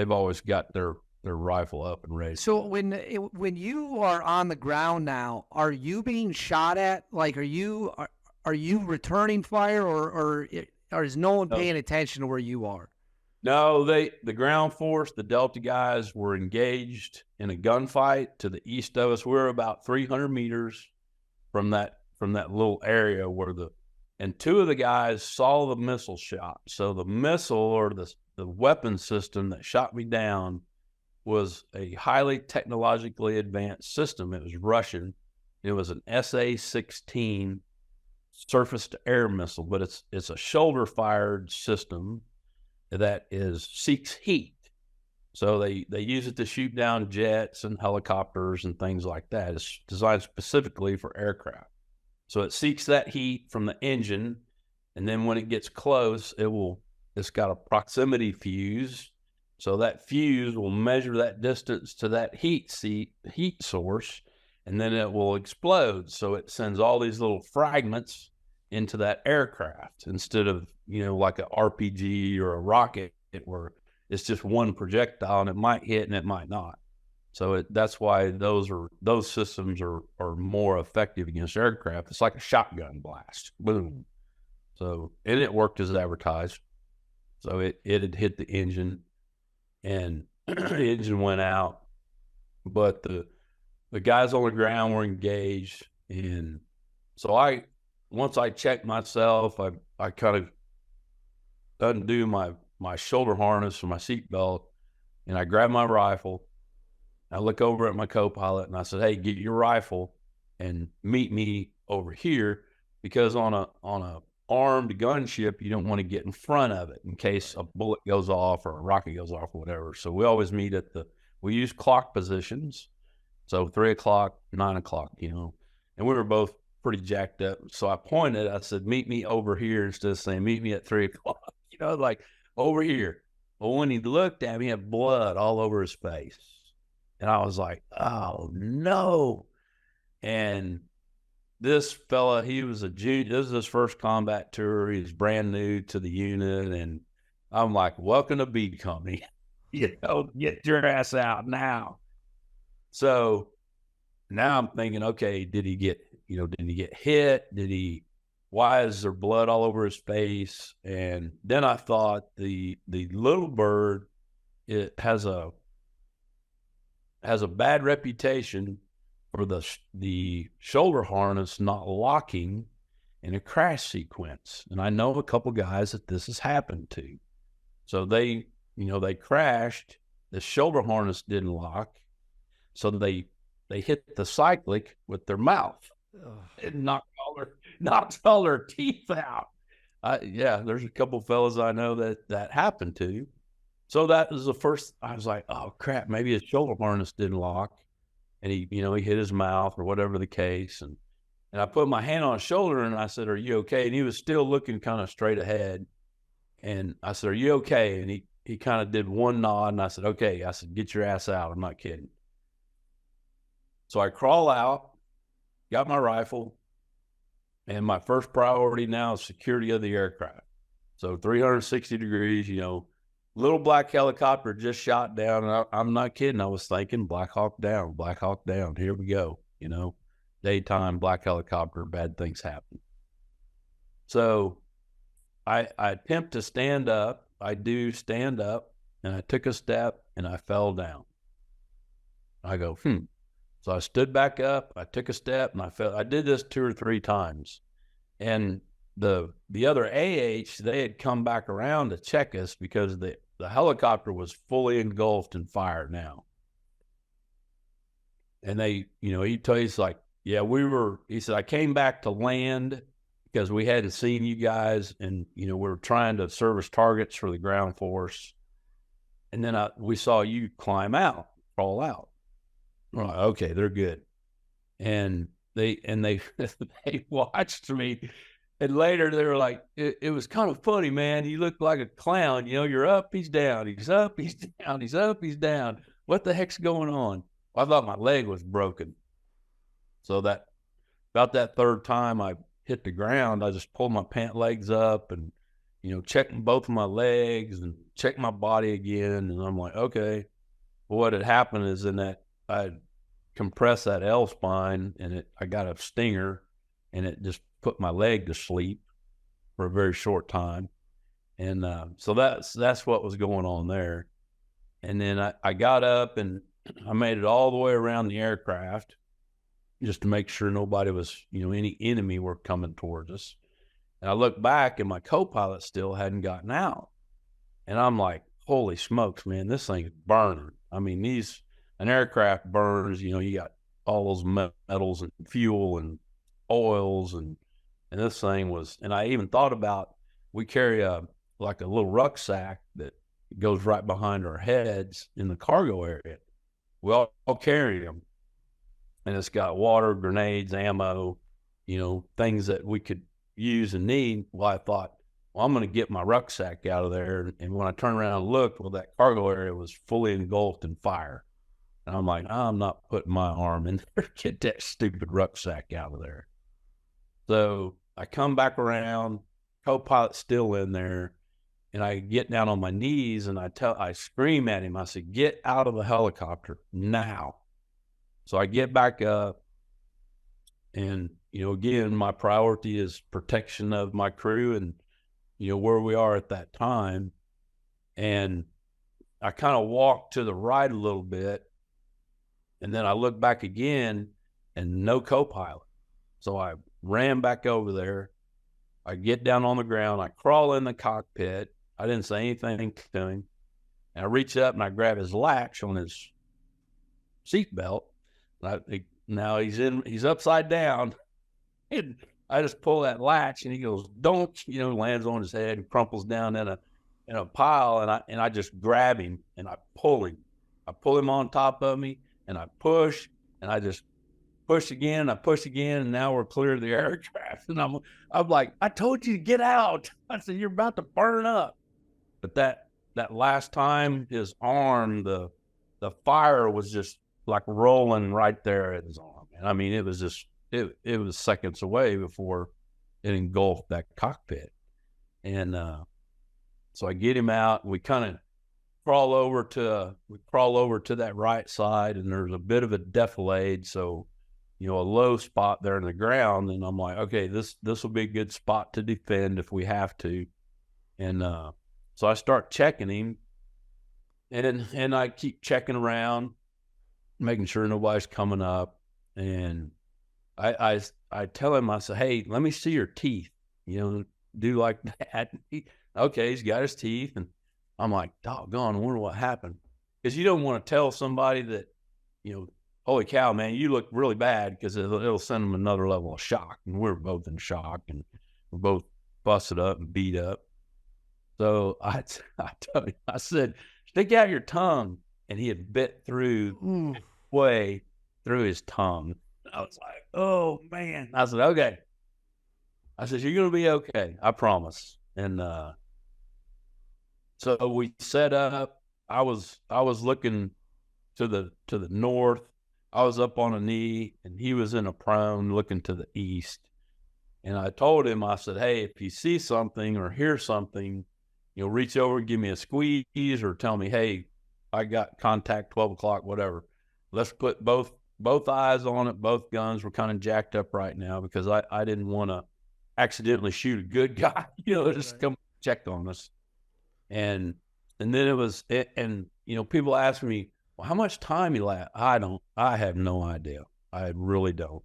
they've always got their rifle up and ready. So when you are on the ground now, are you being shot at? Like, are you returning fire, or is no one No, paying attention to where you are? no, the ground force, the Delta guys were engaged in a gunfight to the east of us. We were about 300 meters from that little area and two of the guys saw the missile shot. So the missile, or the weapon system that shot me down, was a highly technologically advanced system. It was Russian. It was an SA-16 surface to air missile, but it's a shoulder fired system that seeks heat. So they use it to shoot down jets and helicopters and things like that. It's designed specifically for aircraft. So it seeks that heat from the engine, and then when it gets close, it's got a proximity fuse. So that fuse will measure that distance to that heat source, and then it will explode. So it sends all these little fragments into that aircraft instead of, like an RPG or a rocket where it's just one projectile and it might hit and it might not. So that's why those systems are more effective against aircraft. It's like a shotgun blast. Boom. So, and it worked as advertised. So it had hit the engine, and the engine went out. But the guys on the ground were engaged, and so once I checked myself, I kind of undo my shoulder harness or my seatbelt, and I grabbed my rifle. I look over at my co-pilot and I said, "Hey, get your rifle and meet me over here," because on a armed gunship, you don't want to get in front of it in case a bullet goes off or a rocket goes off or whatever. So we always meet we use clock positions. So 3 o'clock, 9 o'clock, and we were both pretty jacked up. So I pointed, I said, "Meet me over here," instead of saying, "Meet me at 3 o'clock," like over here. Well, when he looked at me, he had blood all over his face. And I was like, "Oh no." And this fella, he was a junior. This is his first combat tour. He was brand new to the unit. And I'm like, "Welcome to B Company. Get your ass out now." So now I'm thinking, okay, did he get hit? Why is there blood all over his face? And then I thought the Little Bird, it has a bad reputation for the shoulder harness not locking in a crash sequence. And I know a couple guys that this has happened to. So they crashed, the shoulder harness didn't lock. So they hit the cyclic with their mouth. It knocked all their teeth out. There's a couple fellas I know that happened to. So that was the first. I was like, "Oh crap, maybe his shoulder harness didn't lock, and he hit his mouth or whatever the case." And I put my hand on his shoulder and I said, "Are you okay?" And he was still looking kind of straight ahead. And I said, "Are you okay?" And he kind of did one nod, and I said, "Okay." I said, "Get your ass out." I'm not kidding. So I crawl out, got my rifle, and my first priority now is security of the aircraft. So 360 degrees, little black helicopter just shot down. And I'm not kidding. I was thinking Black Hawk down. Here we go. Daytime, black helicopter, bad things happen. So I attempt to stand up. I do stand up, and I took a step and I fell down. I go, So I stood back up, I took a step, and I fell. I did this 2 or 3 times. And the other AH, they had come back around to check us because the helicopter was fully engulfed in fire now. And he's like, "Yeah, he said, I came back to land because we hadn't seen you guys, and, we were trying to service targets for the ground force. And then we saw you crawl out." We're like, "Okay, they're good." And they they watched me. And later they were like, it was kind of funny, man. You look like a clown. You're up, he's down. He's up, he's down. He's up, he's down. What the heck's going on? Well, I thought my leg was broken. So about that third time I hit the ground, I just pulled my pant legs up and checking both of my legs and check my body again. And I'm like, okay. Well, what had happened is in that I compressed that L spine, and I got a stinger, and it just put my leg to sleep for a very short time. And so that's what was going on there. And then I got up and I made it all the way around the aircraft just to make sure nobody was, any enemy were coming towards us. And I looked back and my co-pilot still hadn't gotten out. And I'm like, holy smokes, man, this thing's burning. I mean, an aircraft burns, you got all those metals and fuel and oils and this thing was, and I even thought about, we carry like a little rucksack that goes right behind our heads in the cargo area. We all carry them, and it's got water, grenades, ammo, things that we could use and need. Well, I thought, well, I'm going to get my rucksack out of there. And when I turned around and looked, well, that cargo area was fully engulfed in fire. And I'm like, I'm not putting my arm in there to get that stupid rucksack out of there. So I come back around, co-pilot's still in there, and I get down on my knees and I scream at him. I said, get out of the helicopter now. So I get back up, and, again, my priority is protection of my crew and, where we are at that time. And I kind of walked to the right a little bit, and then I look back again and no co-pilot. So I ran back over there. I get down on the ground. I crawl in the cockpit. I didn't say anything to him. And I reach up and I grab his latch on his seatbelt. Now he's upside down. And I just pull that latch, and he goes, don't, lands on his head and crumples down in a pile. And I just grab him and I pull him. I pull him on top of me, and I push, and I just push again. I push again, and now we're clear of the aircraft. And I'm like, I told you to get out. I said, you're about to burn up. But that last time, his arm, the fire was just like rolling right there at his arm. And I mean, it was just, it was seconds away before it engulfed that cockpit. And so I get him out, and we kind of crawl over to that right side, and there's a bit of a defilade. So, a low spot there in the ground. And I'm like, okay, this will be a good spot to defend if we have to. And so I start checking him, and I keep checking around, making sure nobody's coming up. And I tell him, I say, hey, let me see your teeth, do like that. Okay, he's got his teeth. And I'm like, doggone, I wonder what happened. Because you don't want to tell somebody that, holy cow, man, you look really bad, because it'll send them another level of shock. And we're both in shock, and we're both busted up and beat up. So I told him, I said, stick out your tongue. And he had bit way through his tongue. I was like, oh, man. I said, okay. I said, you're going to be okay. I promise. And so we set up. I was looking to the north. I was up on a knee, and he was in a prone looking to the east. And I told him, I said, hey, if you see something or hear something, reach over and give me a squeeze, or tell me, hey, I got contact, 12 o'clock, whatever. Let's put both eyes on it. Both guns were kind of jacked up right now, because I didn't want to accidentally shoot a good guy, just come check on us. And then people ask me, well, how much time you last? I have no idea. I really don't.